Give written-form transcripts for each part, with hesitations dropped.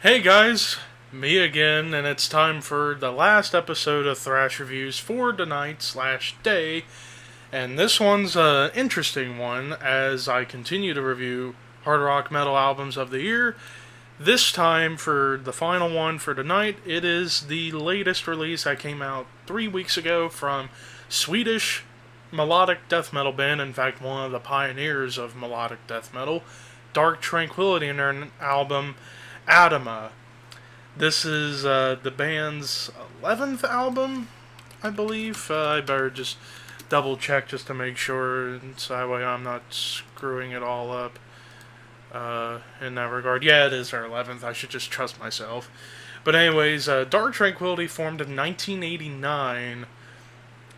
Hey guys, me again, and it's time for the last episode of Thrash Reviews for tonight/day. And this one's an interesting one as I continue to review hard rock metal albums of the year. This time, for the final one for tonight, it is the latest release that came out 3 weeks ago from Swedish melodic death metal band, in fact, one of the pioneers of melodic death metal, Dark Tranquillity, and their album ATOMA. This is the band's 11th album, I believe. I better just double check just to make sure, so that way I'm not screwing it all up in that regard. Yeah, it is their 11th. I should just trust myself. But anyways, Dark Tranquillity formed in 1989,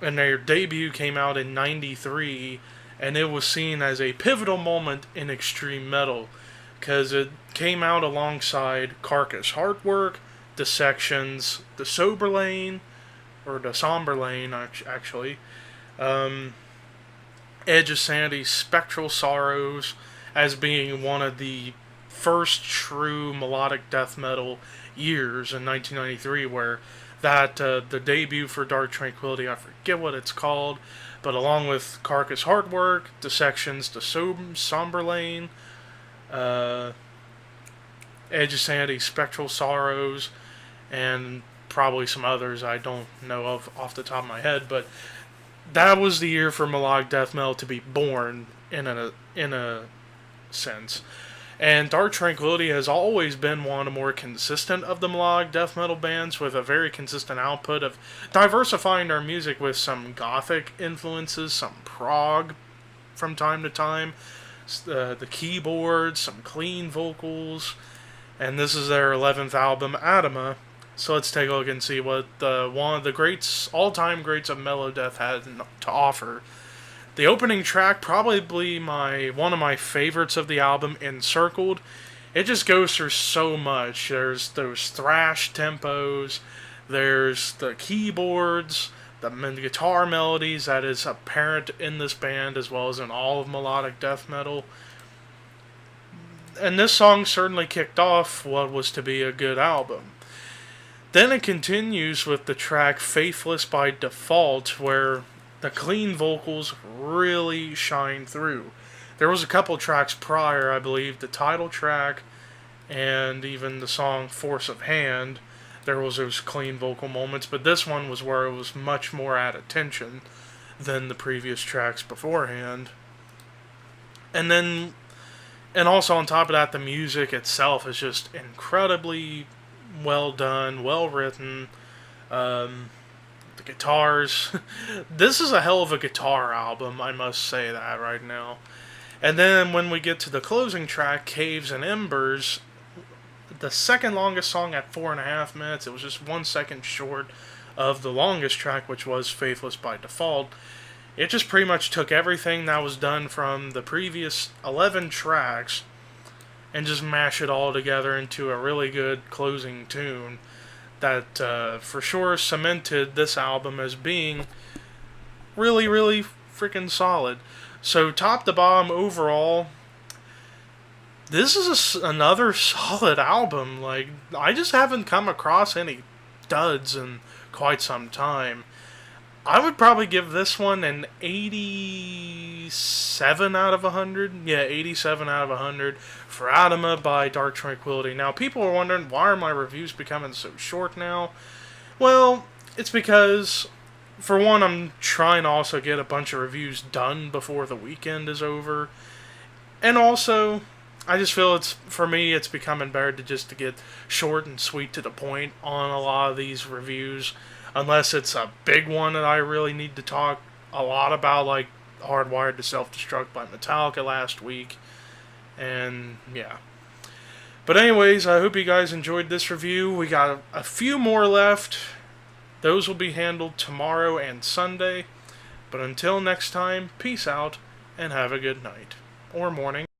and their debut came out in 93, and it was seen as a pivotal moment in extreme metal, because it came out alongside Carcass Heartwork, Dissections, the Sober Lane, or the Somber Lane, actually, Edge of Sanity's Spectral Sorrows, as being one of the first true melodic death metal years in 1993, where that the debut for Dark Tranquillity, I forget what it's called, but along with Carcass Heartwork, Dissections, the Somber Lane, Edge of Sanity, Spectral Sorrows, and probably some others I don't know of off the top of my head, but that was the year for melodic death metal to be born in a sense. And Dark Tranquillity has always been one of the more consistent of the melodic death metal bands, with a very consistent output of diversifying their music with some gothic influences, some prog from time to time, the keyboards, some clean vocals, and this is their 11th album, ATOMA. So let's take a look and see what one of the all-time greats of melodeath had to offer. The opening track, probably one of my favorites of the album, Encircled. It just goes through so much. There's those thrash tempos, there's the keyboards, the guitar melodies that is apparent in this band as well as in all of melodic death metal. And this song certainly kicked off what was to be a good album. Then it continues with the track Faithless by Default, where the clean vocals really shine through. There was a couple tracks prior, I believe, the title track and even the song Force of Hand. There was those clean vocal moments, but this one was where it was much more at attention than the previous tracks beforehand. And also on top of that, the music itself is just incredibly well done, well written. The guitars, this is a hell of a guitar album, I must say that right now. And then when we get to the closing track, Caves and Embers, the second longest song at 4.5 minutes. It was just 1 second short of the longest track, which was Faithless by Default. It just pretty much took everything that was done from the previous 11 tracks and just mashed it all together into a really good closing tune that for sure cemented this album as being really, really freaking solid. So top to bottom overall, this is another solid album. Like, I just haven't come across any duds in quite some time. I would probably give this one an 87 out of 100. Yeah, 87 out of 100 for ATOMA by Dark Tranquillity. Now, people are wondering, why are my reviews becoming so short now? Well, it's because, for one, I'm trying to also get a bunch of reviews done before the weekend is over. And also, I just feel for me, it's becoming better to get short and sweet to the point on a lot of these reviews. Unless it's a big one that I really need to talk a lot about, like Hardwired to Self-Destruct by Metallica last week. And, yeah. But anyways, I hope you guys enjoyed this review. We got a few more left. Those will be handled tomorrow and Sunday. But until next time, peace out, and have a good night. Or morning.